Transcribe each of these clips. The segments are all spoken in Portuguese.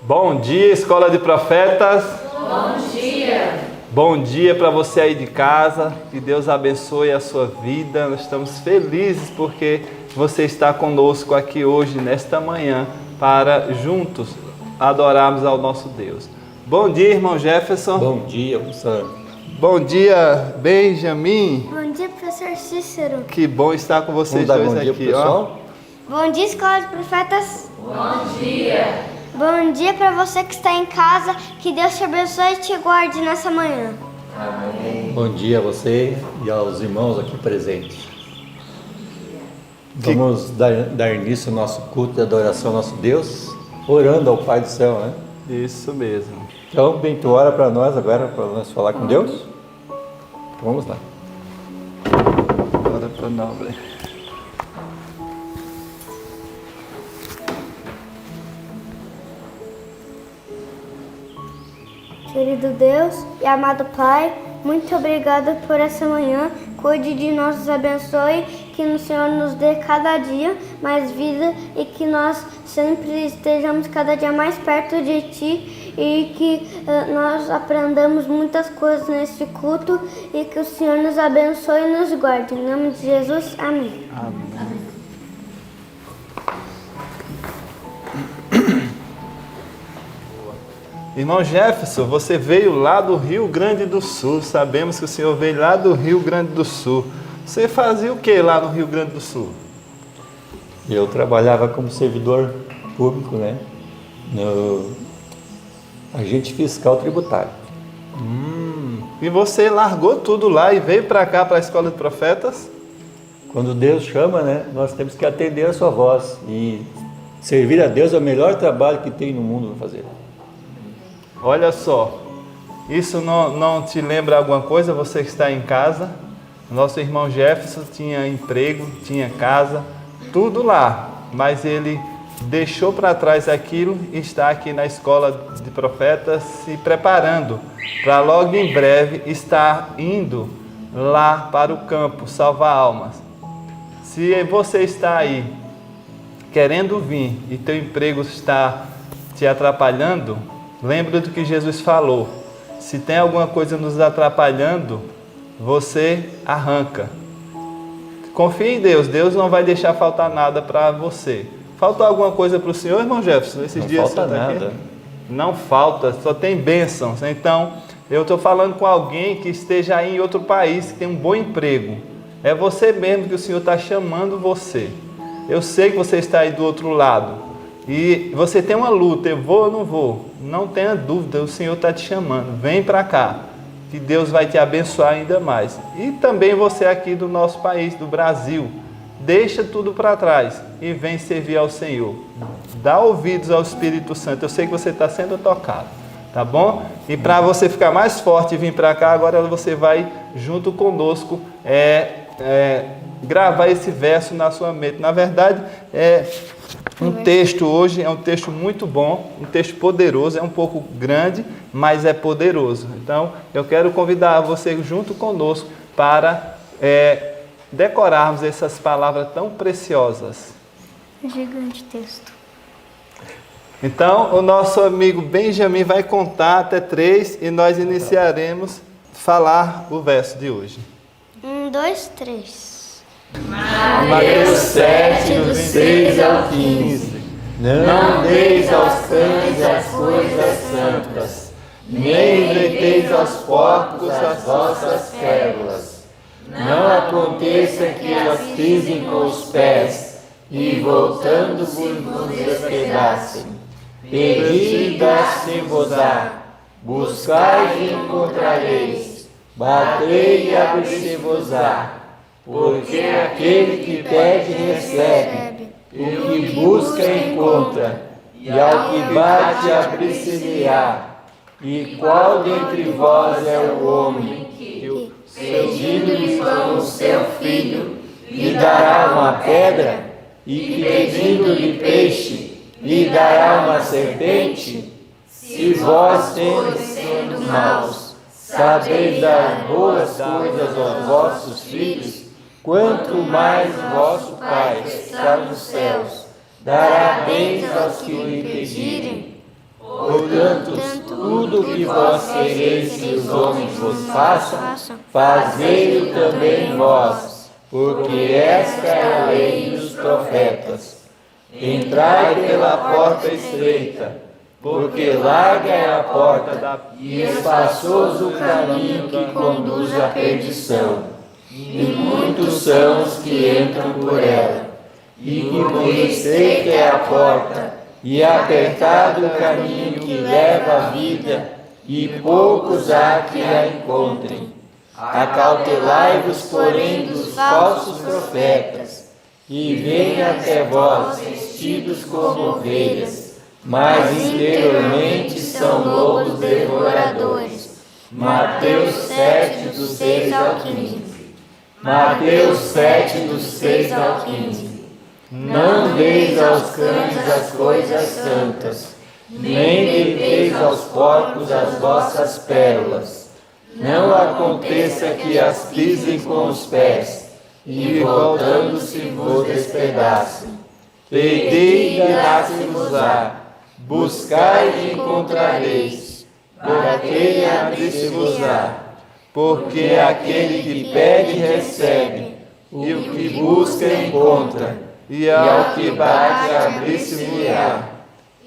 Bom dia, Escola de Profetas. Bom dia. Bom dia para você aí de casa. Que Deus abençoe a sua vida. Nós estamos felizes porque você está conosco aqui hoje, nesta manhã, para juntos adorarmos ao nosso Deus. Bom dia, irmão Jefferson. Bom dia, professor. Bom dia, Benjamin. Bom dia, professor Cícero. Que bom estar com vocês Vamos dar dois bom dia aqui, pro pessoal? Bom dia, Escola de Profetas. Bom dia. Bom dia para você que está em casa. Que Deus te abençoe e te guarde nessa manhã. Bom dia a você e aos irmãos aqui presentes. Vamos dar início ao nosso culto de adoração ao nosso Deus, orando ao Pai do céu, né? Isso mesmo. Então, Bento, ora para nós agora, para nós falar com Deus. Então, vamos lá. Ora para nobre. Querido Deus e amado Pai, muito obrigado por essa manhã. Cuide de nós, nos abençoe, que o Senhor nos dê cada dia mais vida e que nós sempre estejamos cada dia mais perto de Ti e que nós aprendamos muitas coisas nesse culto e que o Senhor nos abençoe e nos guarde. Em nome de Jesus, amém. Amém. Irmão Jefferson, você veio lá do Rio Grande do Sul. Sabemos que o senhor veio lá do Rio Grande do Sul. Você fazia o que lá no Rio Grande do Sul? Eu trabalhava como servidor público, né? No agente fiscal tributário. E você largou tudo lá e veio para cá, para a Escola de Profetas? Quando Deus chama, né? Nós temos que atender a sua voz. E servir a Deus é o melhor trabalho que tem no mundo para fazer. Olha só, isso não te lembra alguma coisa? Você que está em casa, nosso irmão Jefferson tinha emprego, tinha casa, tudo lá, mas ele deixou para trás aquilo e está aqui na Escola de Profetas se preparando para logo em breve estar indo lá para o campo salvar almas. Se você está aí querendo vir e teu emprego está te atrapalhando, lembra do que Jesus falou. Se tem alguma coisa nos atrapalhando, você arranca. Confie em Deus. Deus não vai deixar faltar nada para você. Faltou alguma coisa para o senhor, irmão Jefferson? Esses Não dias falta você tá nada. aqui? Não falta, só tem bênçãos. Então, eu estou falando com alguém que esteja aí em outro país, que tem um bom emprego. É você mesmo que o Senhor está chamando você. Eu sei que você está aí do outro lado. E você tem uma luta, eu vou ou não vou? Não tenha dúvida, o Senhor está te chamando. Vem para cá, que Deus vai te abençoar ainda mais. E também você aqui do nosso país, do Brasil. Deixa tudo para trás e vem servir ao Senhor. Dá ouvidos ao Espírito Santo. Eu sei que você está sendo tocado, tá bom? E para você ficar mais forte e vir para cá, agora você vai junto conosco gravar esse verso na sua mente. Na verdade, um texto hoje é um texto muito bom, um texto poderoso, é um pouco grande, mas é poderoso. Então, eu quero convidar você junto conosco para decorarmos essas palavras tão preciosas. Gigante texto. Então, o nosso amigo Benjamin vai contar até 3 e nós iniciaremos a falar o verso de hoje. 1, 2, 3. Mateus 7, do 6 ao 15. Não deis aos cães as coisas santas, nem entreteis aos porcos as vossas pérolas. Não aconteça que as pisem com os pés, e voltando-vos vos despedacem. Pedi e dar-se-vos-á, buscai e encontrareis, batei e abrir-se-vos-á. Porque aquele que pede recebe, o que busca encontra, e ao que bate abrir-se-lhe-á. E qual dentre vós é o homem que, pedindo-lhe pão o seu filho, lhe dará uma pedra? E que pedindo-lhe peixe, lhe dará uma serpente? Se vós, sendo maus, sabeis dar boas coisas aos vossos filhos, quanto mais vosso Pai que está nos céus dará bens aos que lhe pedirem. Portanto, tudo que vós quereis que os homens vos façam, fazei-o também vós, porque esta é a lei e os profetas. Entrai pela porta estreita, porque larga é a porta e espaçoso o caminho que conduz à perdição, e muitos são os que entram por ela. E porque estreita é a porta, e apertado o caminho que leva à vida, e poucos há que a encontrem. Acautelai-vos, porém, dos falsos profetas, e vêm até vós vestidos como ovelhas, mas interiormente são lobos devoradores. Mateus 7, do 6 ao 15. Mateus 7, do 6 ao 15. Não deis aos cães as coisas santas, nem deis aos porcos as vossas pérolas. Não aconteça que as pisem com os pés, e voltando-se vos despedacem. Pedei e dá-se-vos-á, buscai e encontrareis, batei e abrir-se-vos-á. Porque aquele que pede recebe, e o que busca encontra, e ao que bate abrir-se-lhe-á.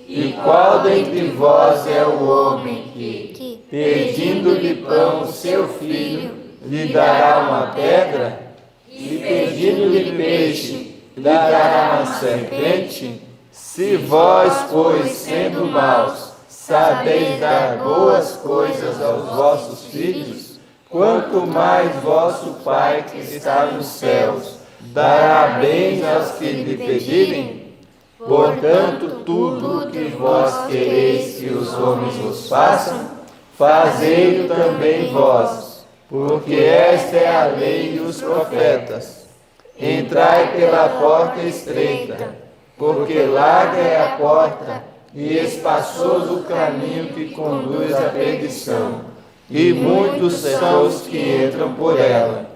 E qual dentre vós é o homem que, pedindo-lhe pão seu filho, lhe dará uma pedra? E pedindo-lhe peixe, lhe dará uma serpente? Se vós, pois, sendo maus, sabeis dar boas coisas aos vossos filhos, quanto mais vosso Pai que está nos céus dará bens aos que lhe pedirem? Portanto, tudo o que vós quereis que os homens vos façam, fazei-o também vós, porque esta é a lei e os profetas. Entrai pela porta estreita, porque larga é a porta e espaçoso o caminho que conduz à perdição, e muitos são os que entram por ela.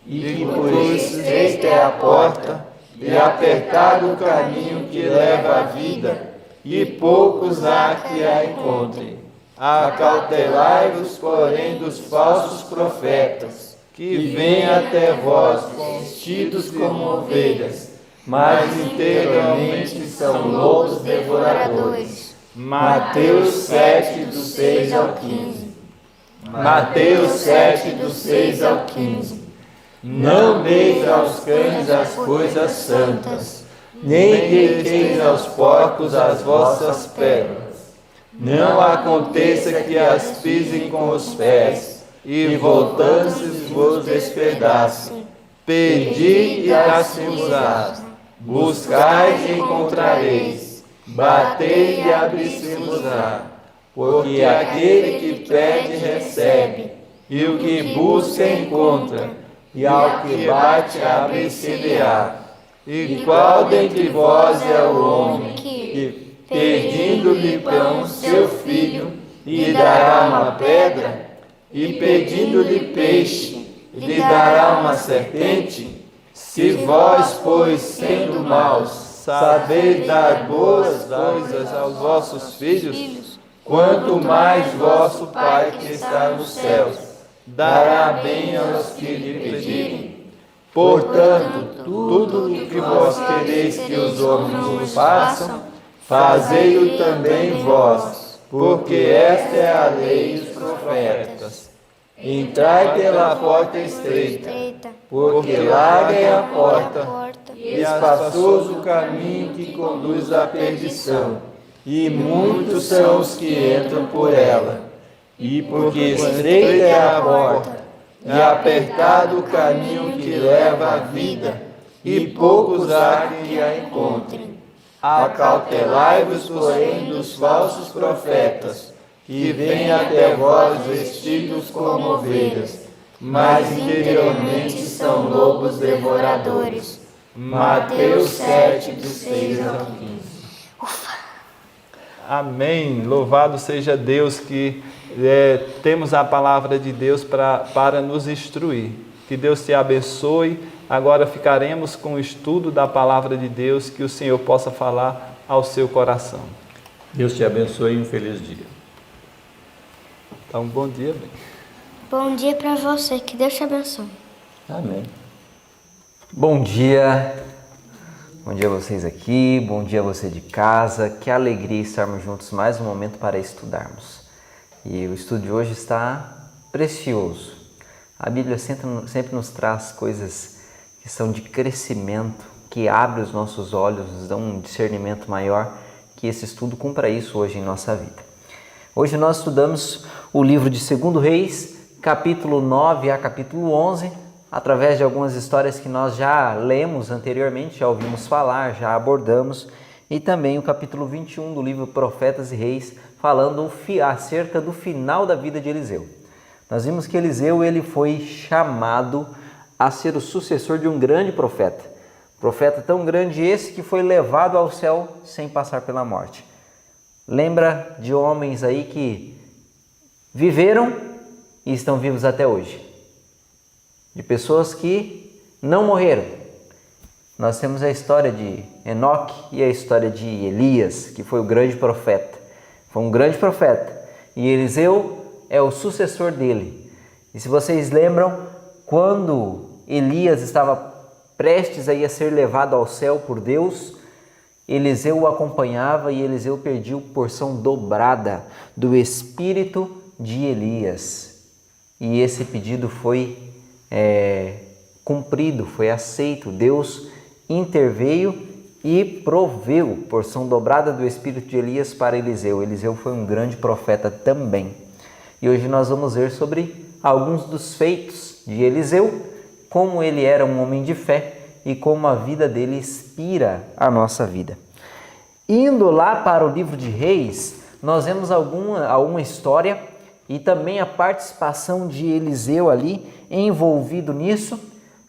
E que por estreita é a porta, e apertado o caminho que leva à vida, e poucos há que a encontrem. Acautelai-vos, porém, dos falsos profetas, que vêm até vós vestidos como ovelhas, mas interiormente são lobos devoradores. Mateus 7, do 6 ao 15. Mateus 7, do 6 ao 15. Não deis aos cães as coisas santas, nem deis aos porcos as vossas pérolas. Não aconteça que as pisem com os pés, e voltando-se vos despedacem. Pedi e dá-se-vos-á, buscai e encontrareis, batei e abrir-se-vos-á. Porque aquele que pede recebe, e o que busca encontra, e ao que bate abre-se-lhe-á. E qual dentre vós é o homem que, pedindo-lhe pão seu filho, lhe dará uma pedra? E pedindo-lhe peixe, lhe dará uma serpente? Se vós, pois, sendo maus, sabeis dar boas coisas aos vossos filhos, quanto mais vosso Pai que está nos céus dará bem aos que lhe pedirem. Portanto, tudo o que vós quereis que os homens vos façam, fazei-o também vós, porque esta é a lei e os profetas. Entrai pela porta estreita, porque larga é a porta, e espaçoso o caminho que conduz à perdição, e muitos são os que entram por ela. E porque estreita é a porta, e apertado o caminho que leva à vida, e poucos há que a encontrem. Acautelai-vos, porém, dos falsos profetas, que vêm até vós vestidos como ovelhas, mas interiormente são lobos devoradores. Mateus 7, do 6 ao 15. Amém. Louvado seja Deus que temos a palavra de Deus para nos instruir. Que Deus te abençoe. Agora ficaremos com o estudo da palavra de Deus, que o Senhor possa falar ao seu coração. Deus te abençoe e um feliz dia. Então, bom dia, bem. Bom dia para você, que Deus te abençoe. Amém. Bom dia a vocês aqui, bom dia a você de casa, que alegria estarmos juntos mais um momento para estudarmos. E o estudo de hoje está precioso. A Bíblia sempre nos traz coisas que são de crescimento, que abrem os nossos olhos, nos dão um discernimento maior, que esse estudo cumpra isso hoje em nossa vida. Hoje nós estudamos o livro de 2 Reis, capítulo 9 a capítulo 11, através de algumas histórias que nós já lemos anteriormente, já ouvimos falar, já abordamos, e também o capítulo 21 do livro Profetas e Reis, falando acerca do final da vida de Eliseu. Nós vimos que Eliseu ele foi chamado a ser o sucessor de um grande profeta. Profeta tão grande esse que foi levado ao céu sem passar pela morte. Lembra de homens aí que viveram e estão vivos até hoje. De pessoas que não morreram. Nós temos a história de Enoque e a história de Elias, que foi o grande profeta. Foi um grande profeta. E Eliseu é o sucessor dele. E se vocês lembram, quando Elias estava prestes a ser levado ao céu por Deus, Eliseu o acompanhava e Eliseu pediu porção dobrada do espírito de Elias. E esse pedido foi cumprido, foi aceito. Deus interveio e proveu porção dobrada do espírito de Elias para Eliseu. Eliseu foi um grande profeta também. E hoje nós vamos ver sobre alguns dos feitos de Eliseu, como ele era um homem de fé e como a vida dele inspira a nossa vida. Indo lá para o livro de Reis, nós vemos alguma história e também a participação de Eliseu ali envolvido nisso.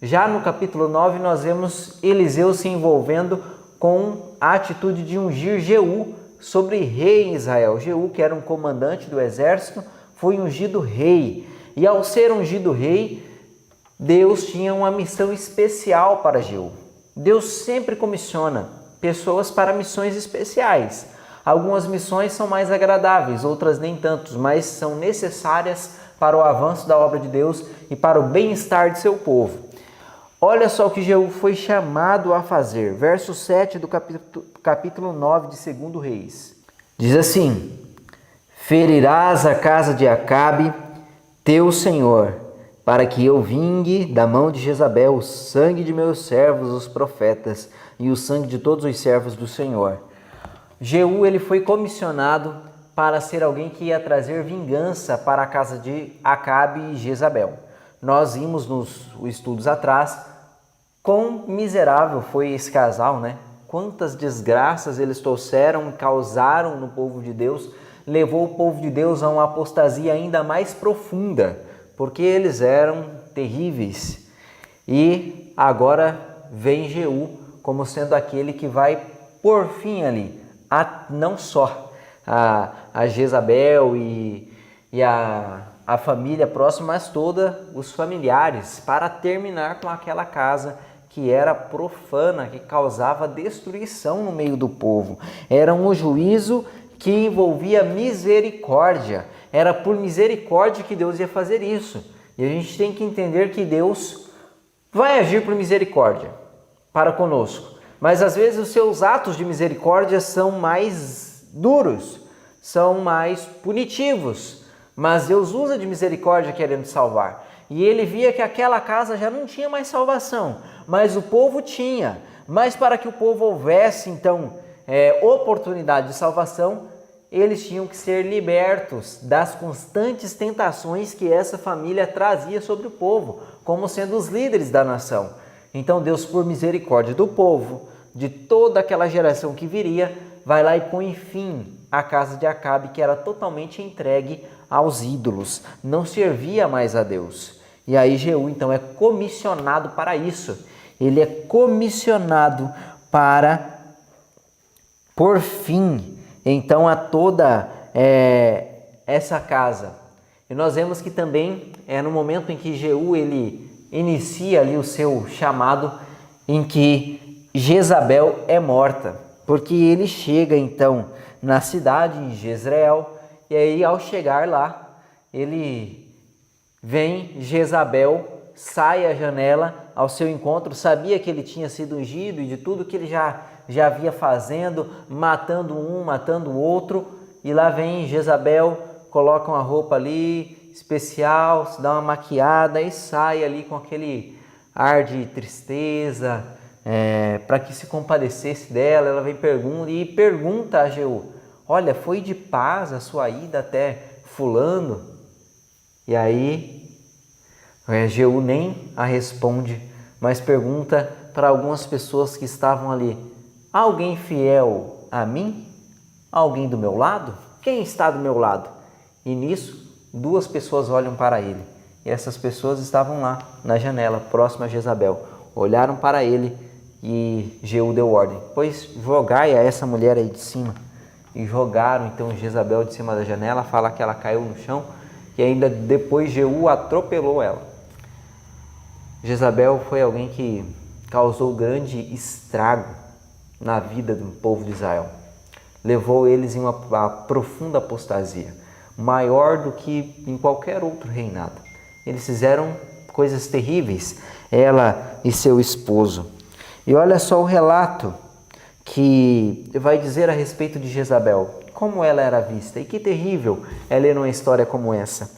Já no capítulo 9 nós vemos Eliseu se envolvendo com a atitude de ungir Jeú sobre rei em Israel. Jeú, que era um comandante do exército, foi ungido rei. E ao ser ungido rei, Deus tinha uma missão especial para Jeú. Deus sempre comissiona pessoas para missões especiais. Algumas missões são mais agradáveis, outras nem tanto, mas são necessárias para o avanço da obra de Deus e para o bem-estar de seu povo. Olha só o que Jeú foi chamado a fazer. Verso 7 do capítulo 9 de 2 Reis. Diz assim: ferirás a casa de Acabe, teu senhor, para que eu vingue da mão de Jezabel o sangue de meus servos, os profetas, e o sangue de todos os servos do Senhor. Jeú ele foi comissionado para ser alguém que ia trazer vingança para a casa de Acabe e Jezabel. Nós vimos nos estudos atrás quão miserável foi esse casal, né? Quantas desgraças eles trouxeram e causaram no povo de Deus, levou o povo de Deus a uma apostasia ainda mais profunda, porque eles eram terríveis. E agora vem Jeú como sendo aquele que vai por fim ali, não só a Jezabel e a família próxima, mas todos os familiares, para terminar com aquela casa que era profana, que causava destruição no meio do povo. Era um juízo que envolvia misericórdia. Era por misericórdia que Deus ia fazer isso. E a gente tem que entender que Deus vai agir por misericórdia para conosco. Mas às vezes os seus atos de misericórdia são mais duros, são mais punitivos. Mas Deus usa de misericórdia querendo salvar. E ele via que aquela casa já não tinha mais salvação, mas o povo tinha. Mas para que o povo houvesse então oportunidade de salvação, eles tinham que ser libertos das constantes tentações que essa família trazia sobre o povo, como sendo os líderes da nação. Então Deus, por misericórdia do povo, de toda aquela geração que viria, vai lá e põe fim à casa de Acabe, que era totalmente entregue aos ídolos, não servia mais a Deus. E aí Jeú então é comissionado para isso. Ele é comissionado para por fim então a toda essa casa. E nós vemos que também no momento em que Jeú ele inicia ali o seu chamado, em que Jezabel é morta, porque ele chega então na cidade, em Jezreel. E aí, ao chegar lá, ele vem, Jezabel sai à janela ao seu encontro, sabia que ele tinha sido ungido e de tudo que ele já havia fazendo, matando um, matando o outro. E lá vem Jezabel, coloca uma roupa ali especial, se dá uma maquiada e sai ali com aquele ar de tristeza, para que se compadecesse dela. Ela vem pergunta a Jeú: olha, foi de paz a sua ida até fulano? E aí Jeú nem a responde, mas pergunta para algumas pessoas que estavam ali: alguém fiel a mim? Alguém do meu lado? Quem está do meu lado? E nisso, duas pessoas olham para ele. E essas pessoas estavam lá, na janela, próxima a Jezabel. Olharam para ele e Jeú deu ordem: pois jogai a essa mulher aí de cima. E jogaram então Jezabel de cima da janela, fala que ela caiu no chão. E ainda depois Jeú atropelou ela. Jezabel foi alguém que causou grande estrago na vida do povo de Israel. Levou eles em uma profunda apostasia, maior do que em qualquer outro reinado. Eles fizeram coisas terríveis, ela e seu esposo. E olha só o relato que vai dizer a respeito de Jezabel, como ela era vista. E que terrível é ler uma história como essa.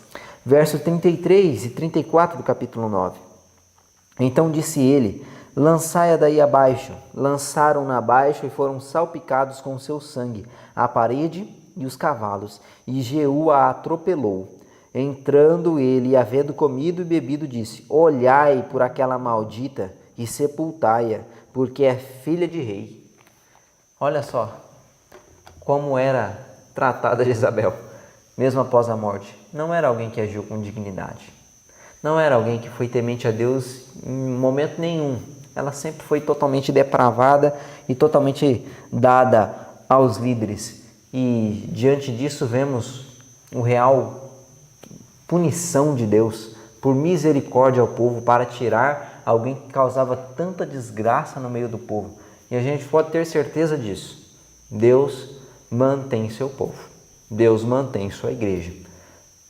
Verso 33 e 34 do capítulo 9. Então disse ele: lançai-a daí abaixo. Lançaram-na abaixo e foram salpicados com seu sangue a parede e os cavalos. E Jeú a atropelou. Entrando ele, e havendo comido e bebido, disse: olhai por aquela maldita e sepultai-a, porque é filha de rei. Olha só como era tratada Jezabel, mesmo após a morte. Não era alguém que agiu com dignidade. Não era alguém que foi temente a Deus em momento nenhum. Ela sempre foi totalmente depravada e totalmente dada aos líderes. E diante disso vemos o real punição de Deus por misericórdia ao povo, para tirar alguém que causava tanta desgraça no meio do povo. E a gente pode ter certeza disso. Deus mantém seu povo. Deus mantém sua igreja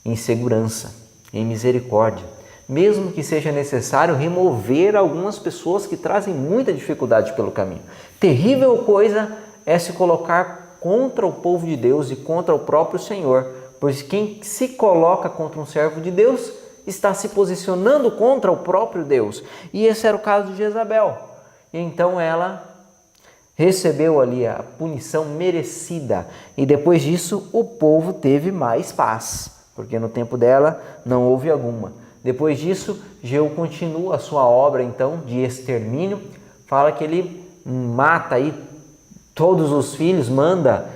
em segurança, em misericórdia. Mesmo que seja necessário remover algumas pessoas que trazem muita dificuldade pelo caminho. Terrível coisa é se colocar contra o povo de Deus e contra o próprio Senhor, pois quem se coloca contra um servo de Deus está se posicionando contra o próprio Deus. E esse era o caso de Jezabel. Então ela recebeu ali a punição merecida. E depois disso o povo teve mais paz, porque no tempo dela não houve alguma. Depois disso, Jeú continua a sua obra então de extermínio. Fala que ele mata aí todos os filhos, manda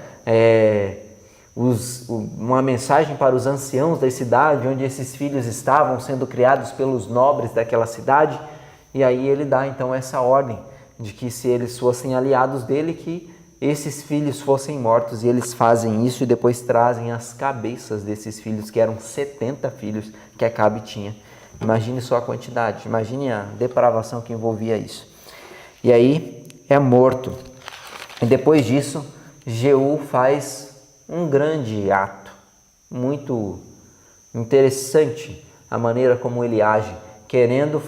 uma mensagem para os anciãos da cidade, onde esses filhos estavam sendo criados pelos nobres daquela cidade. E aí ele dá então essa ordem de que, se eles fossem aliados dele, que esses filhos fossem mortos. E eles fazem isso e depois trazem as cabeças desses filhos, que eram 70 filhos que Acabe tinha. Imagine só a quantidade, imagine a depravação que envolvia isso. E aí é morto. E depois disso, Jeú faz um grande ato, muito interessante a maneira como ele age, querendo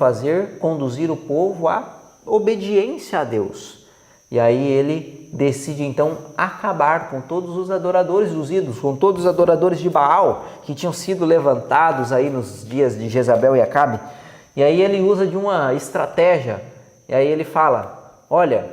conduzir o povo à obediência a Deus. E aí ele decide então acabar com todos os adoradores dos ídolos, com todos os adoradores de Baal que tinham sido levantados aí nos dias de Jezabel e Acabe. E aí ele usa de uma estratégia. E aí ele fala: olha,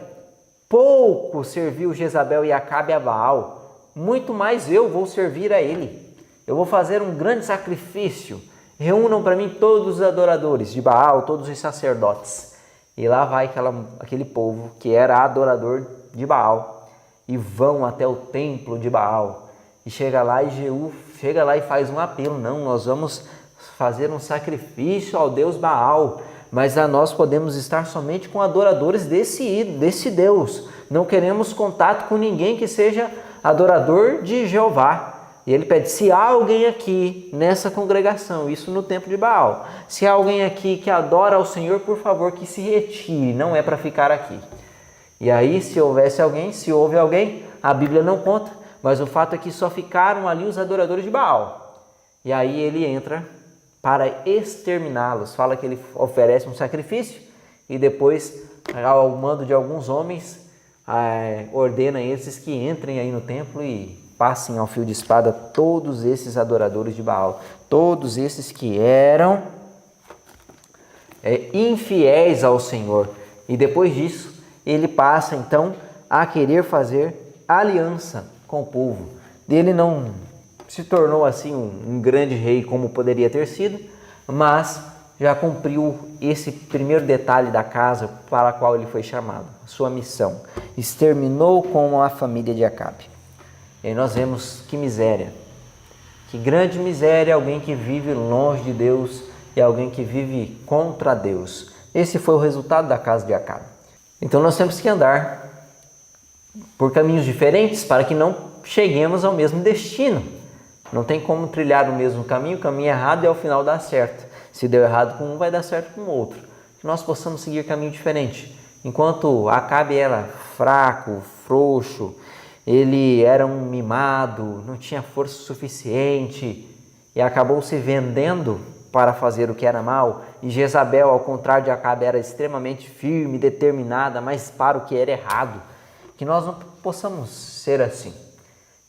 pouco serviu Jezabel e Acabe a Baal, muito mais eu vou servir a ele. Eu vou fazer um grande sacrifício. Reúnam para mim todos os adoradores de Baal, todos os sacerdotes. E lá vai aquele povo que era adorador de Baal, e vão até o templo de Baal. E chega lá e Jeú chega lá e faz um apelo: não, nós vamos fazer um sacrifício ao Deus Baal, mas nós podemos estar somente com adoradores desse Deus. Não queremos contato com ninguém que seja adorador de Jeová. E ele pede: se há alguém aqui nessa congregação, isso no templo de Baal, se há alguém aqui que adora ao Senhor, por favor, que se retire, não é para ficar aqui. E aí, se houve alguém, a Bíblia não conta, mas o fato é que só ficaram ali os adoradores de Baal. E aí ele entra para exterminá-los. Fala que ele oferece um sacrifício e depois, ao mando de alguns homens, ordena esses que entrem aí no templo e passem ao fio de espada todos esses adoradores de Baal, todos esses que eram infiéis ao Senhor. E depois disso, ele passa então a querer fazer aliança com o povo. Ele não se tornou assim um grande rei como poderia ter sido, mas já cumpriu esse primeiro detalhe da casa para a qual ele foi chamado, a sua missão. Exterminou com a família de Acabe. E aí nós vemos que miséria, que grande miséria, alguém que vive longe de Deus e alguém que vive contra Deus. Esse foi o resultado da casa de Acabe. Então nós temos que andar por caminhos diferentes para que não cheguemos ao mesmo destino. Não tem como trilhar o mesmo caminho, o caminho errado e ao final dar certo. Se deu errado com um, vai dar certo com o outro. Que nós possamos seguir caminho diferente. Enquanto Acabe era fraco, frouxo, ele era um mimado, não tinha força suficiente e acabou se vendendo para fazer o que era mal. E Jezabel, ao contrário de Acabe, era extremamente firme, determinada, mas para o que era errado. Que nós não possamos ser assim.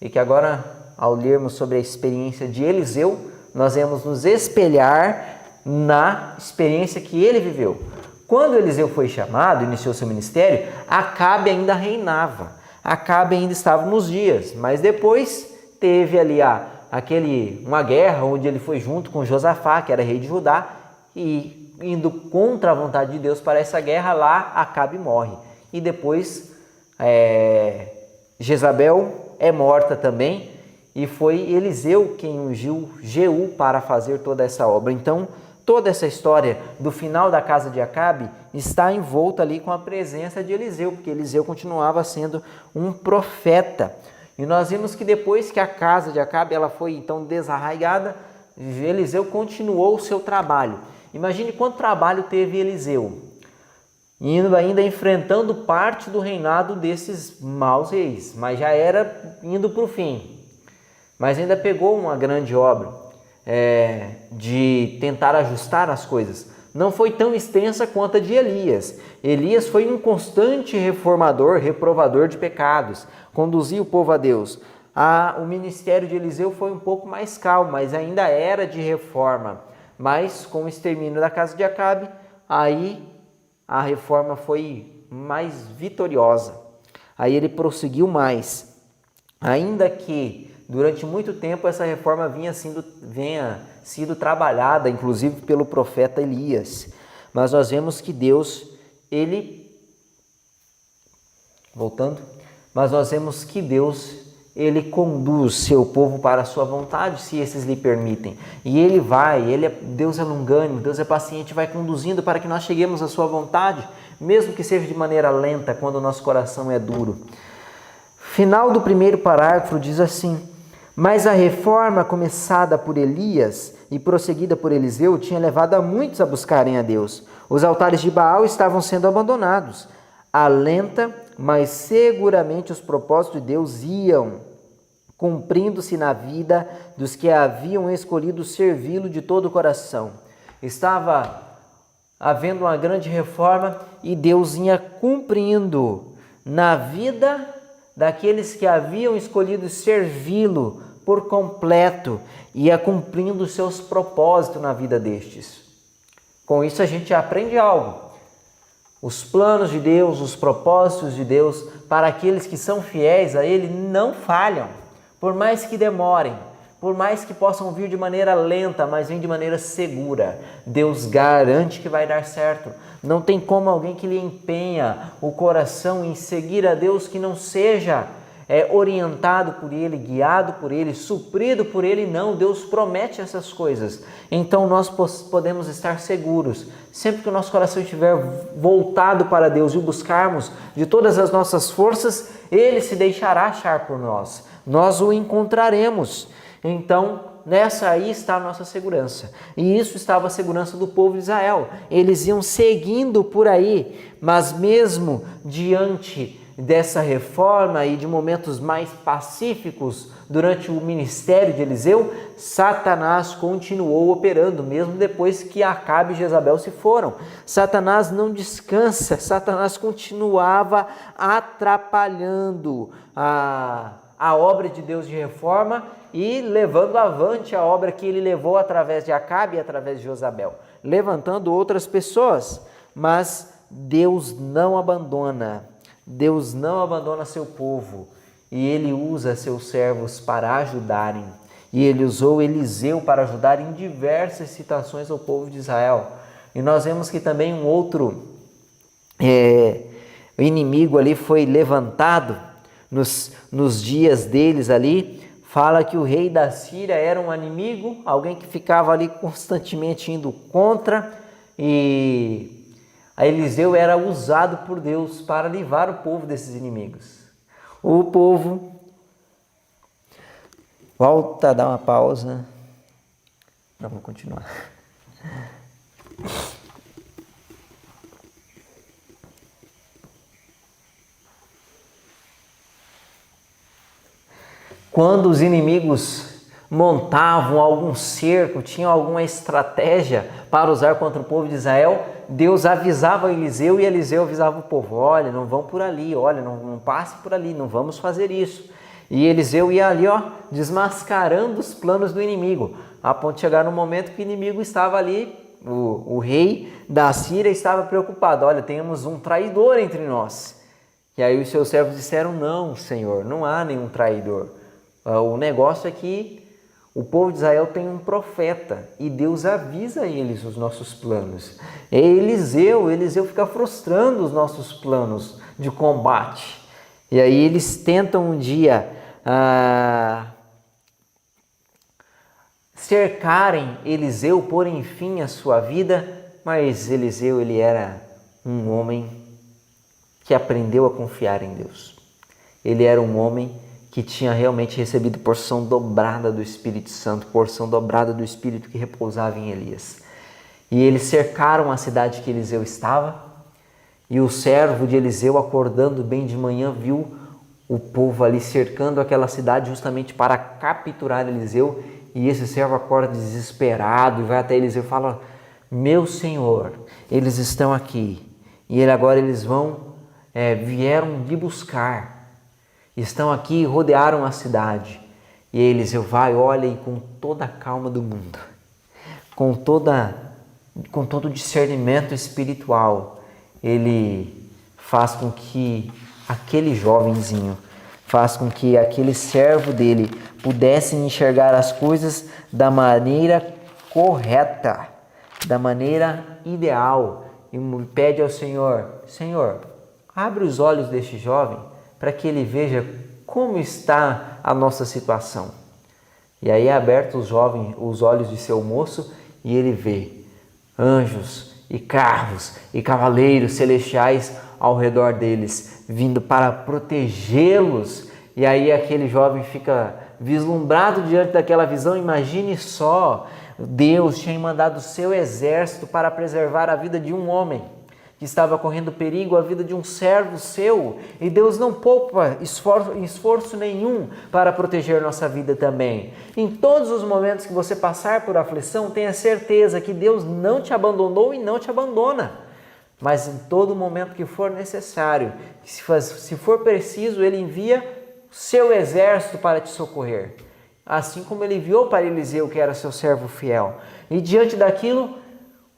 E que agora, ao lermos sobre a experiência de Eliseu, nós vamos nos espelhar na experiência que ele viveu. Quando Eliseu foi chamado, iniciou seu ministério, Acabe ainda reinava. Acabe ainda estava nos dias, mas depois teve ali uma guerra onde ele foi junto com Josafá, que era rei de Judá, e indo contra a vontade de Deus para essa guerra, lá Acabe morre. E depois Jezabel é morta também, e foi Eliseu quem ungiu Jeú para fazer toda essa obra. Então, toda essa história do final da casa de Acabe está envolta ali com a presença de Eliseu, porque Eliseu continuava sendo um profeta. E nós vimos que depois que a casa de Acabe ela foi então desarraigada, Eliseu continuou o seu trabalho. Imagine quanto trabalho teve Eliseu, indo ainda enfrentando parte do reinado desses maus reis, mas já era indo para o fim. Mas ainda pegou uma grande obra de tentar ajustar as coisas. Não foi tão extensa quanto a de Elias. Elias foi um constante reformador, reprovador de pecados, conduzia o povo a Deus. O ministério de Eliseu foi um pouco mais calmo, mas ainda era de reforma. Mas com o extermínio da casa de Acabe, aí a reforma foi mais vitoriosa. Aí ele prosseguiu mais, ainda que durante muito tempo essa reforma vinha sido trabalhada, inclusive pelo profeta Elias. Mas nós vemos que Deus, ele conduz seu povo para a sua vontade, se esses lhe permitem. E Deus é longânimo, Deus é paciente, vai conduzindo para que nós cheguemos à sua vontade, mesmo que seja de maneira lenta, quando o nosso coração é duro. Final do primeiro parágrafo diz assim: mas a reforma começada por Elias e prosseguida por Eliseu tinha levado a muitos a buscarem a Deus. Os altares de Baal estavam sendo abandonados. Alenta, mas seguramente os propósitos de Deus iam cumprindo-se na vida dos que haviam escolhido servi-lo de todo o coração. Estava havendo uma grande reforma e Deus ia cumprindo na vida daqueles que haviam escolhido servi-lo por completo, ia cumprindo os seus propósitos na vida destes. Com isso a gente aprende algo. Os planos de Deus, os propósitos de Deus para aqueles que são fiéis a Ele não falham, por mais que demorem, por mais que possam vir de maneira lenta, mas vem de maneira segura. Deus garante que vai dar certo. Não tem como alguém que lhe empenha o coração em seguir a Deus que não seja orientado por Ele, guiado por Ele, suprido por Ele. Não, Deus promete essas coisas. Então nós podemos estar seguros. Sempre que o nosso coração estiver voltado para Deus e o buscarmos de todas as nossas forças, Ele se deixará achar por nós. Nós o encontraremos. Então, nessa aí está a nossa segurança. E isso estava a segurança do povo de Israel. Eles iam seguindo por aí, mas mesmo diante dessa reforma e de momentos mais pacíficos durante o ministério de Eliseu, Satanás continuou operando, mesmo depois que Acabe e Jezabel se foram. Satanás não descansa, Satanás continuava atrapalhando a obra de Deus de reforma e levando avante a obra que ele levou através de Acabe e através de Jezabel, levantando outras pessoas. Mas Deus não abandona seu povo, e ele usa seus servos para ajudarem. E ele usou Eliseu para ajudar em diversas situações ao povo de Israel. E nós vemos que também um outro inimigo ali foi levantado nos dias deles ali. Fala que o rei da Síria era um inimigo, alguém que ficava ali constantemente indo contra, e Eliseu era usado por Deus para livrar o povo desses inimigos. O povo volta a dar uma pausa. Não, vou continuar. Quando os inimigos montavam algum cerco, tinham alguma estratégia para usar contra o povo de Israel, Deus avisava Eliseu e Eliseu avisava o povo: olha, não vão por ali, olha, não passe por ali, não vamos fazer isso. E Eliseu ia ali, desmascarando os planos do inimigo, a ponto de chegar no momento que o inimigo estava ali, o rei da Síria estava preocupado: olha, temos um traidor entre nós. E aí os seus servos disseram: não, Senhor, não há nenhum traidor. O negócio é que o povo de Israel tem um profeta e Deus avisa a eles os nossos planos. Eliseu fica frustrando os nossos planos de combate. E aí eles tentam um dia cercarem Eliseu, porem fim à sua vida, mas Eliseu ele era um homem que aprendeu a confiar em Deus. Ele era um homem que tinha realmente recebido porção dobrada do Espírito Santo, porção dobrada do Espírito que repousava em Elias. E eles cercaram a cidade que Eliseu estava, e o servo de Eliseu, acordando bem de manhã, viu o povo ali cercando aquela cidade justamente para capturar Eliseu, e esse servo acorda desesperado e vai até Eliseu e fala: meu senhor, eles estão aqui, e agora eles vieram lhe buscar. Estão aqui e rodearam a cidade. E Eliseu vai, olha, e com toda a calma do mundo, com todo o discernimento espiritual, ele faz com que aquele jovenzinho, faz com que aquele servo dele pudesse enxergar as coisas da maneira correta, da maneira ideal, e pede ao Senhor: Senhor, abre os olhos deste jovem, para que ele veja como está a nossa situação. E aí é aberto os olhos de seu moço, e ele vê anjos e carros e cavaleiros celestiais ao redor deles, vindo para protegê-los. E aí aquele jovem fica vislumbrado diante daquela visão. Imagine só, Deus tinha mandado o seu exército para preservar a vida de um homem que estava correndo perigo, a vida de um servo seu, e Deus não poupa esforço nenhum para proteger nossa vida também. Em todos os momentos que você passar por aflição, tenha certeza que Deus não te abandonou e não te abandona. Mas em todo momento que for necessário, se for preciso, Ele envia seu exército para te socorrer. Assim como Ele enviou para Eliseu, que era seu servo fiel. E diante daquilo,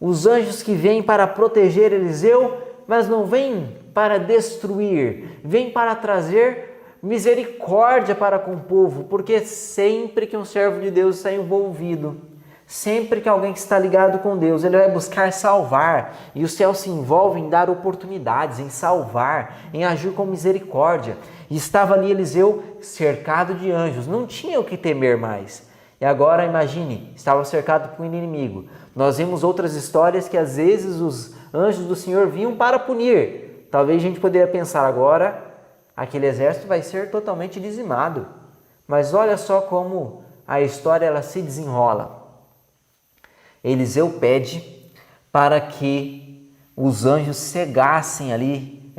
os anjos que vêm para proteger Eliseu, mas não vêm para destruir, vêm para trazer misericórdia para com o povo, porque sempre que um servo de Deus está envolvido, sempre que alguém que está ligado com Deus, ele vai buscar salvar, e o céu se envolve em dar oportunidades, em salvar, em agir com misericórdia. E estava ali Eliseu cercado de anjos, não tinha o que temer mais. E agora imagine, estava cercado por um inimigo. Nós vimos outras histórias que às vezes os anjos do Senhor vinham para punir. Talvez a gente poderia pensar agora, aquele exército vai ser totalmente dizimado. Mas olha só como a história ela se desenrola. Eliseu pede para que os anjos cegassem ali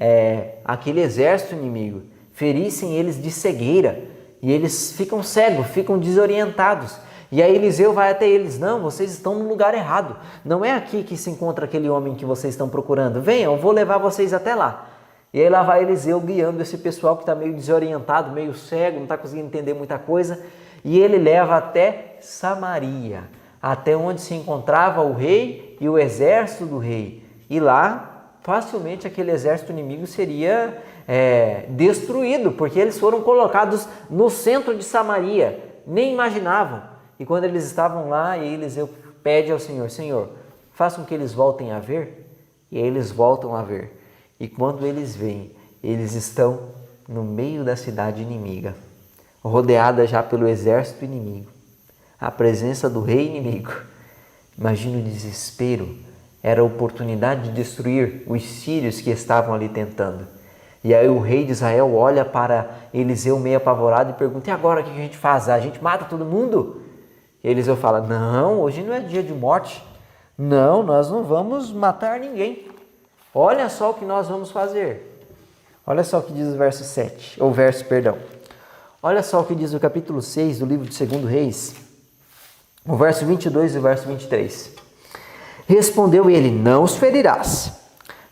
aquele exército inimigo, ferissem eles de cegueira, e eles ficam cegos, ficam desorientados. E aí Eliseu vai até eles: não, vocês estão no lugar errado, não é aqui que se encontra aquele homem que vocês estão procurando, venham, eu vou levar vocês até lá. E aí lá vai Eliseu guiando esse pessoal que está meio desorientado, meio cego, não está conseguindo entender muita coisa, e ele leva até Samaria, até onde se encontrava o rei e o exército do rei. E lá, facilmente, aquele exército inimigo seria destruído, porque eles foram colocados no centro de Samaria, nem imaginavam. E quando eles estavam lá, Eliseu pede ao Senhor: Senhor, faça com que eles voltem a ver. E aí eles voltam a ver. E quando eles veem, eles estão no meio da cidade inimiga, rodeada já pelo exército inimigo, a presença do rei inimigo. Imagina o desespero, era a oportunidade de destruir os sírios que estavam ali tentando. E aí o rei de Israel olha para Eliseu meio apavorado e pergunta: e agora o que a gente faz? A gente mata todo mundo? E Eliseu fala: não, hoje não é dia de morte, não, nós não vamos matar ninguém. Olha só o que nós vamos fazer. Olha só o que diz o verso 7, ou verso, perdão. Olha só o que diz o capítulo 6 do livro de 2 Reis, o verso 22 e o verso 23. Respondeu ele: não os ferirás.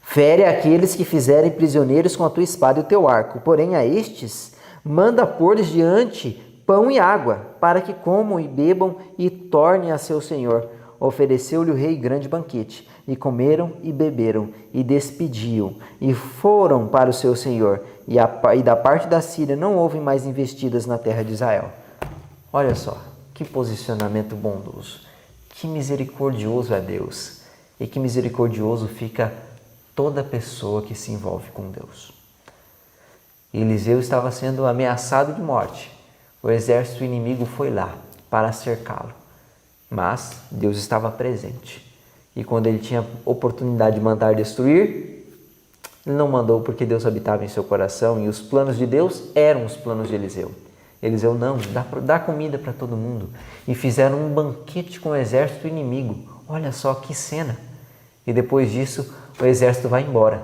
Fere aqueles que fizerem prisioneiros com a tua espada e o teu arco. Porém a estes manda pôr-lhes diante pão e água, para que comam e bebam e tornem a seu senhor. Ofereceu-lhe o rei grande banquete, e comeram e beberam, e despediam, e foram para o seu senhor. E da parte da Síria não houve mais investidas na terra de Israel. Olha só, que posicionamento bondoso, que misericordioso é Deus, e que misericordioso fica toda pessoa que se envolve com Deus. Eliseu estava sendo ameaçado de morte, o exército inimigo foi lá para cercá-lo. Mas Deus estava presente. E quando ele tinha oportunidade de mandar destruir, ele não mandou, porque Deus habitava em seu coração e os planos de Deus eram os planos de Eliseu. Eliseu: não, dá comida para todo mundo. E fizeram um banquete com o exército inimigo. Olha só que cena. E depois disso, o exército vai embora.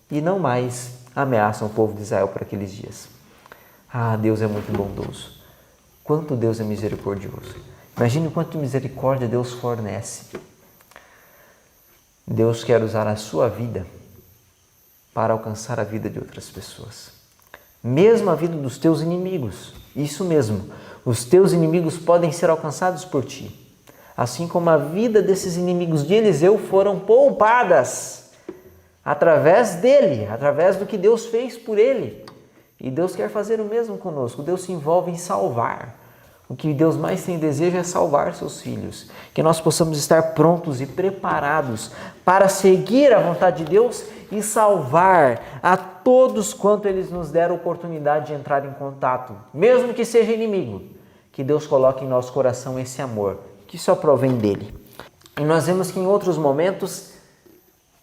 E não mais ameaçam o povo de Israel por aqueles dias. Ah, Deus é muito bondoso. Quanto Deus é misericordioso. Imagine quanto misericórdia Deus fornece. Deus quer usar a sua vida para alcançar a vida de outras pessoas. Mesmo a vida dos teus inimigos. Isso mesmo, os teus inimigos podem ser alcançados por ti. Assim como a vida desses inimigos de Eliseu foram poupadas através dele, através do que Deus fez por ele. E Deus quer fazer o mesmo conosco. Deus se envolve em salvar. O que Deus mais tem desejo é salvar seus filhos. Que nós possamos estar prontos e preparados para seguir a vontade de Deus e salvar a todos quanto eles nos deram a oportunidade de entrar em contato, mesmo que seja inimigo. Que Deus coloque em nosso coração esse amor, que só provém dele. E nós vemos que em outros momentos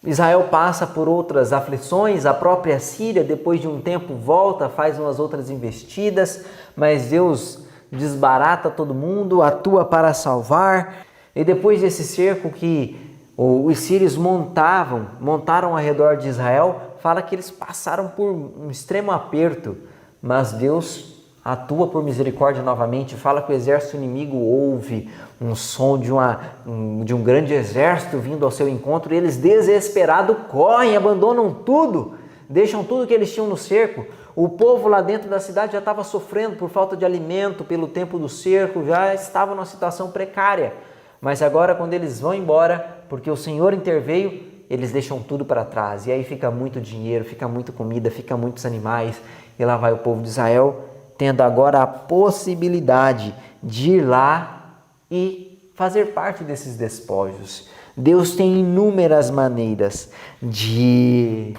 Israel passa por outras aflições, a própria Síria depois de um tempo volta, faz umas outras investidas, mas Deus desbarata todo mundo, atua para salvar. E depois desse cerco que os sírios montaram ao redor de Israel, fala que eles passaram por um extremo aperto, mas Deus atua por misericórdia novamente. Fala que o exército inimigo ouve um som de um grande exército vindo ao seu encontro, e eles desesperados correm, abandonam tudo, deixam tudo que eles tinham no cerco. O povo lá dentro da cidade já estava sofrendo por falta de alimento, pelo tempo do cerco, já estava numa situação precária. Mas agora, quando eles vão embora, porque o Senhor interveio, eles deixam tudo para trás. E aí fica muito dinheiro, fica muita comida, fica muitos animais. E lá vai o povo de Israel, tendo agora a possibilidade de ir lá e fazer parte desses despojos. Deus tem inúmeras maneiras de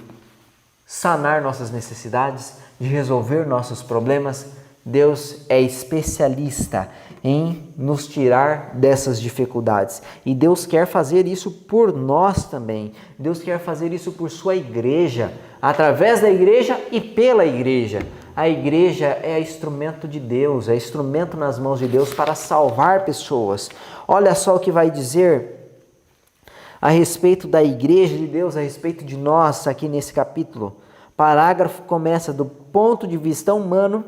sanar nossas necessidades, de resolver nossos problemas. Deus é especialista em nos tirar dessas dificuldades. E Deus quer fazer isso por nós também. Deus quer fazer isso por sua igreja, através da igreja e pela igreja. A igreja é instrumento de Deus, é instrumento nas mãos de Deus para salvar pessoas. Olha só o que vai dizer a respeito da igreja de Deus, a respeito de nós aqui nesse capítulo. parágrafo começa do ponto de vista humano.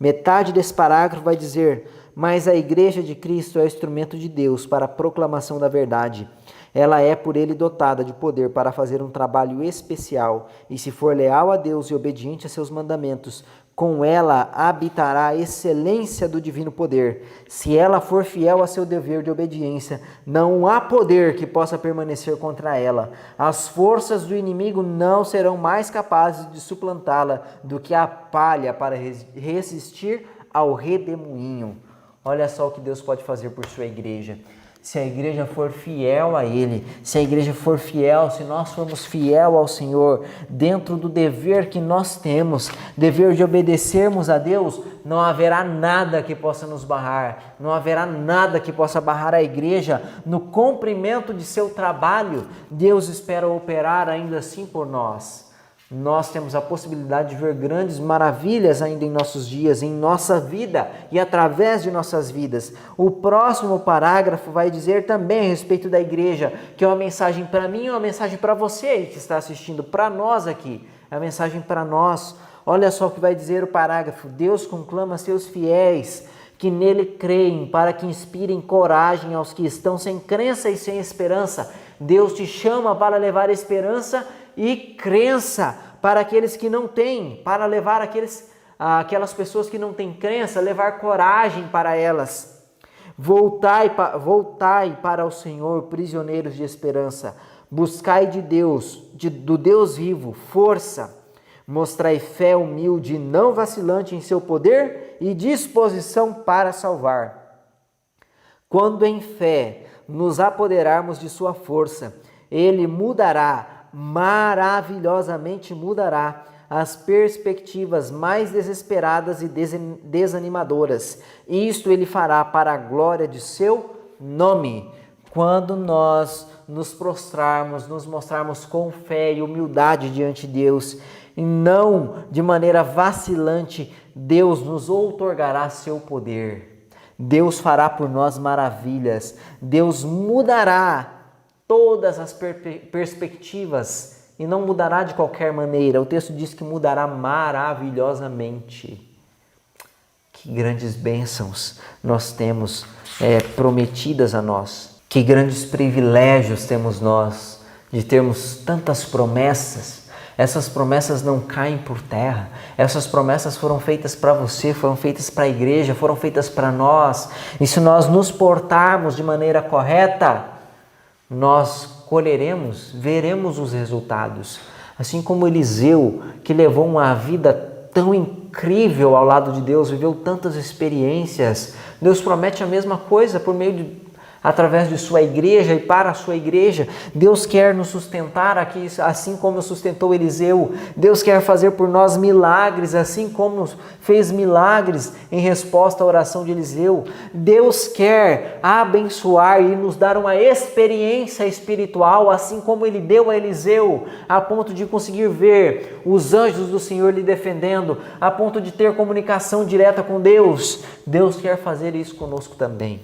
Metade desse parágrafo vai dizer: mas a igreja de Cristo é o instrumento de Deus para a proclamação da verdade. Ela é por ele dotada de poder para fazer um trabalho especial, e se for leal a Deus e obediente a seus mandamentos, com ela habitará a excelência do divino poder. Se ela for fiel a seu dever de obediência, não há poder que possa permanecer contra ela. As forças do inimigo não serão mais capazes de suplantá-la do que a palha para resistir ao redemoinho. Olha só o que Deus pode fazer por sua igreja. Se a igreja for fiel a Ele, se a igreja for fiel, se nós formos fiel ao Senhor, dentro do dever que nós temos, dever de obedecermos a Deus, não haverá nada que possa nos barrar, não haverá nada que possa barrar a igreja no cumprimento de seu trabalho. Deus espera operar ainda assim por nós. Nós temos a possibilidade de ver grandes maravilhas ainda em nossos dias, em nossa vida e através de nossas vidas. O próximo parágrafo vai dizer também a respeito da igreja, que é uma mensagem para mim e uma mensagem para você que está assistindo, para nós aqui. É uma mensagem para nós. Olha só o que vai dizer o parágrafo: Deus conclama seus fiéis que nele creem, para que inspirem coragem aos que estão sem crença e sem esperança. Deus te chama para levar esperança e crença para aqueles que não têm, para levar aquelas pessoas que não têm crença, levar coragem para elas. Voltai para o Senhor, prisioneiros de esperança. Buscai de Deus, do Deus vivo, força. Mostrai fé humilde e não vacilante em seu poder e disposição para salvar. Quando em fé nos apoderarmos de sua força, Ele mudará, maravilhosamente mudará, as perspectivas mais desesperadas e desanimadoras. Isto Ele fará para a glória de seu nome. Quando nós nos prostrarmos, nos mostrarmos com fé e humildade diante de Deus, e não de maneira vacilante, Deus nos outorgará seu poder. Deus fará por nós maravilhas. Deus mudará todas as perspectivas e não mudará de qualquer maneira. O texto diz que mudará maravilhosamente. Que grandes bênçãos nós temos prometidas a nós. Que grandes privilégios temos nós de termos tantas promessas. Essas promessas não caem por terra. Essas promessas foram feitas para você, foram feitas para a igreja, foram feitas para nós. E se nós nos portarmos de maneira correta, nós colheremos, veremos os resultados. Assim como Eliseu, que levou uma vida tão incrível ao lado de Deus, viveu tantas experiências. Deus promete a mesma coisa através de sua igreja e para a sua igreja. Deus quer nos sustentar aqui, assim como sustentou Eliseu. Deus quer fazer por nós milagres, assim como fez milagres em resposta à oração de Eliseu. Deus quer abençoar e nos dar uma experiência espiritual, assim como Ele deu a Eliseu, a ponto de conseguir ver os anjos do Senhor lhe defendendo, a ponto de ter comunicação direta com Deus. Deus quer fazer isso conosco também.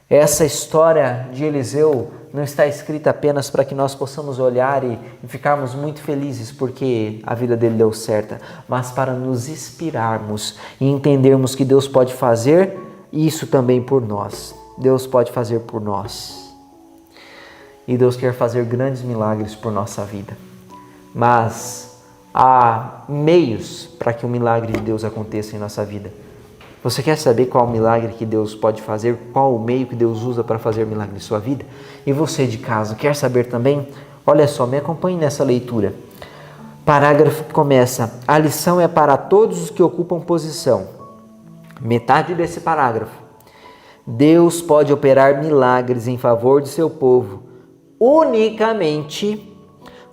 Essa história de Eliseu não está escrita apenas para que nós possamos olhar e ficarmos muito felizes porque a vida dele deu certa, mas para nos inspirarmos e entendermos que Deus pode fazer isso também por nós. Deus pode fazer por nós. E Deus quer fazer grandes milagres por nossa vida. Mas há meios para que o milagre de Deus aconteça em nossa vida. Você quer saber qual o milagre que Deus pode fazer? Qual o meio que Deus usa para fazer milagre em sua vida? E você de casa, quer saber também? Olha só, me acompanhe nessa leitura. Parágrafo que começa: a lição é para todos os que ocupam posição. Metade desse parágrafo. Deus pode operar milagres em favor de seu povo unicamente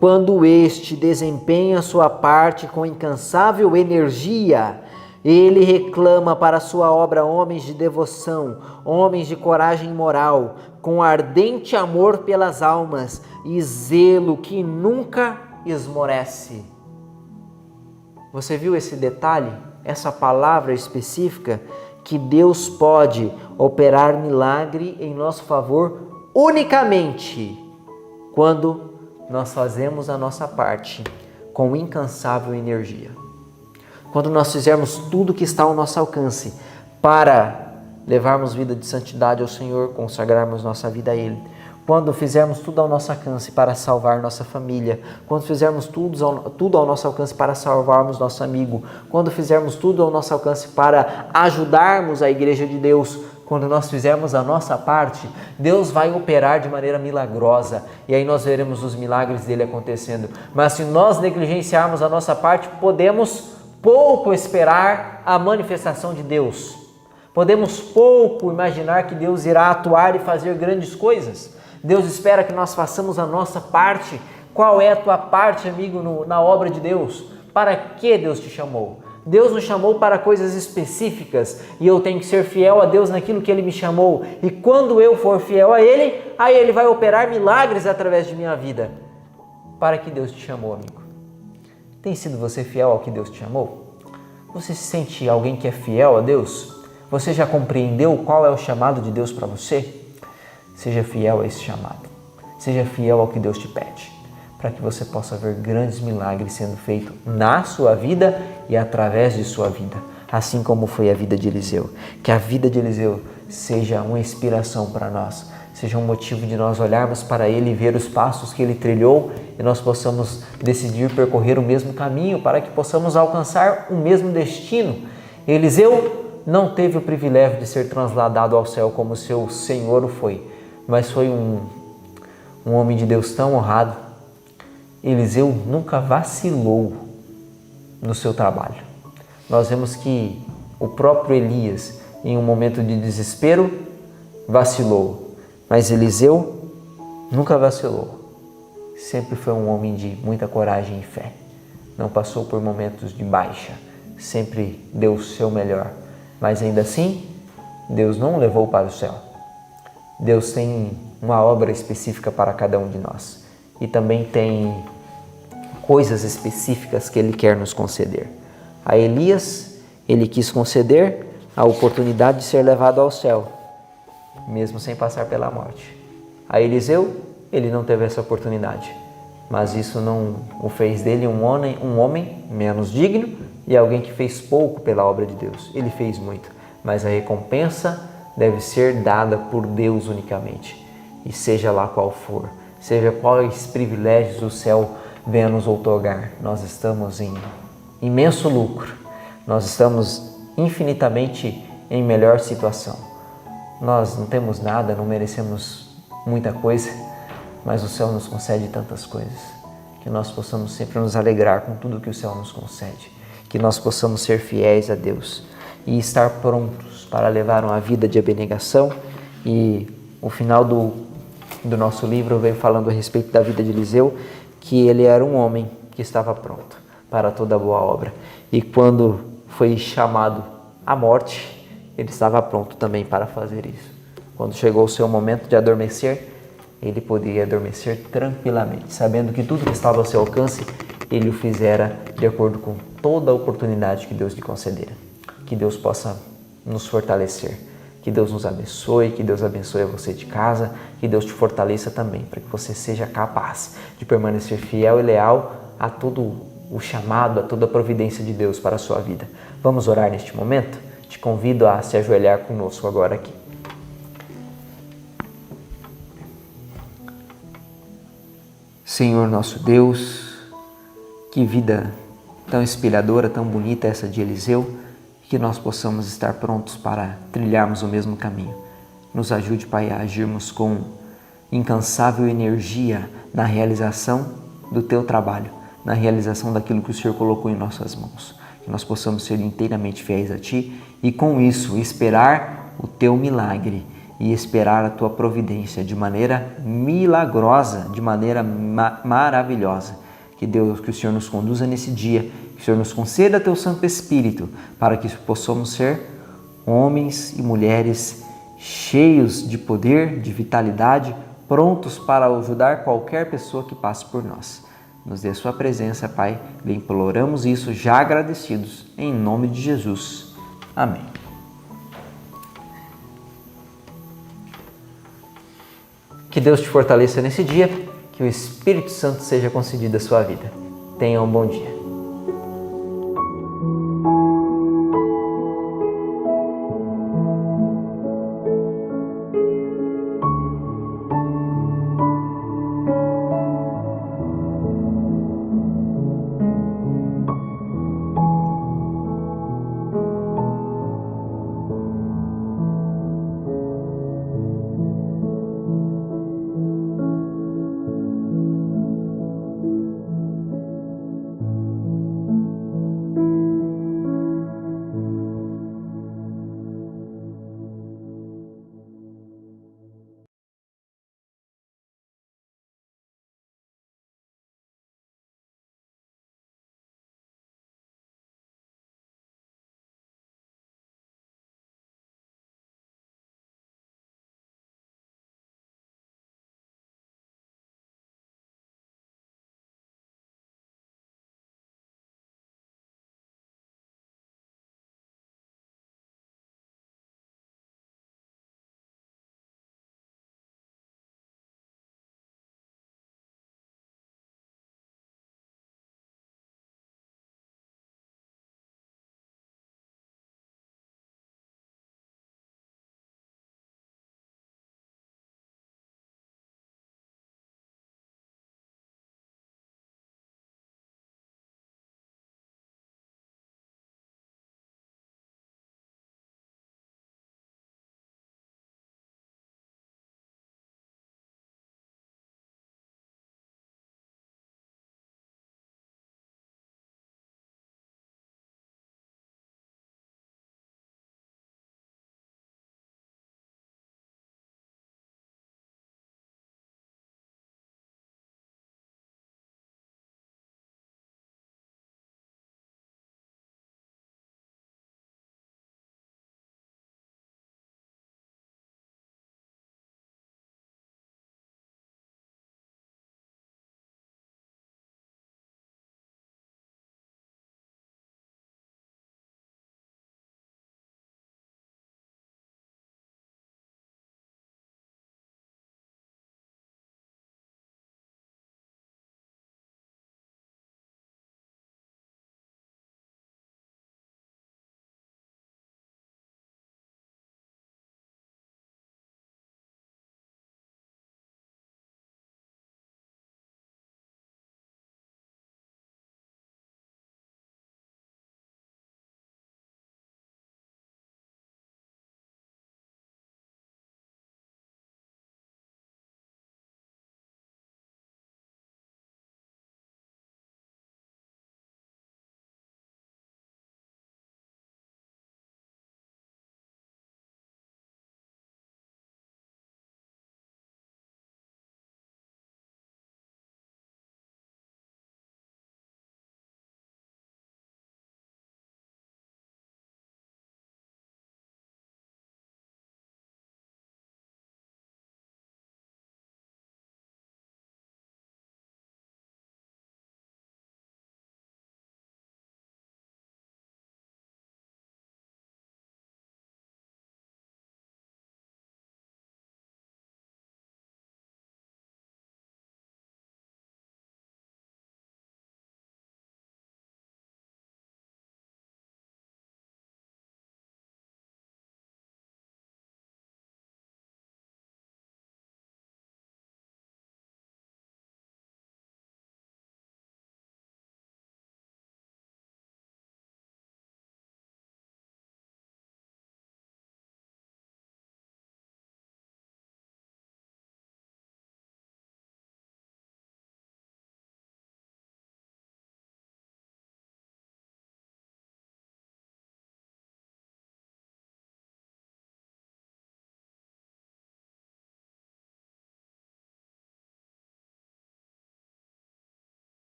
quando este desempenha sua parte com incansável energia. Ele reclama para sua obra homens de devoção, homens de coragem moral, com ardente amor pelas almas e zelo que nunca esmorece. Você viu esse detalhe? Essa palavra específica? Que Deus pode operar milagre em nosso favor unicamente quando nós fazemos a nossa parte com incansável energia. Quando nós fizermos tudo que está ao nosso alcance para levarmos vida de santidade ao Senhor, consagrarmos nossa vida a Ele, quando fizermos tudo ao nosso alcance para salvar nossa família, quando fizermos tudo ao nosso alcance para salvarmos nosso amigo, quando fizermos tudo ao nosso alcance para ajudarmos a Igreja de Deus, quando nós fizermos a nossa parte, Deus vai operar de maneira milagrosa e aí nós veremos os milagres dele acontecendo. Mas se nós negligenciarmos a nossa parte, podemos pouco esperar a manifestação de Deus. Podemos pouco imaginar que Deus irá atuar e fazer grandes coisas. Deus espera que nós façamos a nossa parte. Qual é a tua parte, amigo, na obra de Deus? Para que Deus te chamou? Deus nos chamou para coisas específicas e eu tenho que ser fiel a Deus naquilo que Ele me chamou. E quando eu for fiel a Ele, aí Ele vai operar milagres através de minha vida. Para que Deus te chamou, amigo? Tem sido você fiel ao que Deus te chamou? Você se sente alguém que é fiel a Deus? Você já compreendeu qual é o chamado de Deus para você? Seja fiel a esse chamado. Seja fiel ao que Deus te pede, para que você possa ver grandes milagres sendo feitos na sua vida e através de sua vida, assim como foi a vida de Eliseu. Que a vida de Eliseu seja uma inspiração para nós, seja um motivo de nós olharmos para ele e ver os passos que ele trilhou e nós possamos decidir percorrer o mesmo caminho para que possamos alcançar o mesmo destino. Eliseu não teve o privilégio de ser transladado ao céu como seu Senhor o foi, mas foi um homem de Deus tão honrado. Eliseu nunca vacilou no seu trabalho. Nós vemos que o próprio Elias, em um momento de desespero, vacilou, mas Eliseu nunca vacilou. Sempre foi um homem de muita coragem e fé. Não passou por momentos de baixa, sempre deu o seu melhor, mas ainda assim, Deus não o levou para o céu. Deus tem uma obra específica para cada um de nós e também tem coisas específicas que Ele quer nos conceder. A Elias, Ele quis conceder a oportunidade de ser levado ao céu, mesmo sem passar pela morte. A Eliseu, ele não teve essa oportunidade, mas isso não o fez dele um homem menos digno e alguém que fez pouco pela obra de Deus. Ele fez muito, mas a recompensa deve ser dada por Deus unicamente. E seja lá qual for, seja quais privilégios o céu venha nos outorgar, nós estamos em imenso lucro, nós estamos infinitamente em melhor situação. Nós não temos nada, não merecemos muita coisa, mas o céu nos concede tantas coisas, que nós possamos sempre nos alegrar com tudo que o céu nos concede, que nós possamos ser fiéis a Deus e estar prontos para levar uma vida de abnegação. E o final do nosso livro vem falando a respeito da vida de Eliseu, que ele era um homem que estava pronto para toda boa obra. E quando foi chamado à morte, ele estava pronto também para fazer isso. Quando chegou o seu momento de adormecer, ele poderia adormecer tranquilamente, sabendo que tudo que estava ao seu alcance, ele o fizera de acordo com toda a oportunidade que Deus lhe concedera. Que Deus possa nos fortalecer, que Deus nos abençoe, que Deus abençoe a você de casa, que Deus te fortaleça também, para que você seja capaz de permanecer fiel e leal a todo o chamado, a toda a providência de Deus para a sua vida. Vamos orar neste momento? Te convido a se ajoelhar conosco agora aqui. Senhor nosso Deus, que vida tão inspiradora, tão bonita essa de Eliseu, que nós possamos estar prontos para trilharmos o mesmo caminho. Nos ajude, Pai, a agirmos com incansável energia na realização do Teu trabalho, na realização daquilo que o Senhor colocou em nossas mãos. Que nós possamos ser inteiramente fiéis a Ti e, com isso, esperar o Teu milagre e esperar a Tua providência de maneira milagrosa, de maneira maravilhosa. Que Deus, que o Senhor nos conduza nesse dia, que o Senhor nos conceda Teu Santo Espírito, para que possamos ser homens e mulheres cheios de poder, de vitalidade, prontos para ajudar qualquer pessoa que passe por nós. Nos dê Sua presença, Pai, lhe imploramos isso já agradecidos, em nome de Jesus. Amém. Que Deus te fortaleça nesse dia, que o Espírito Santo seja concedido à sua vida. Tenham um bom dia.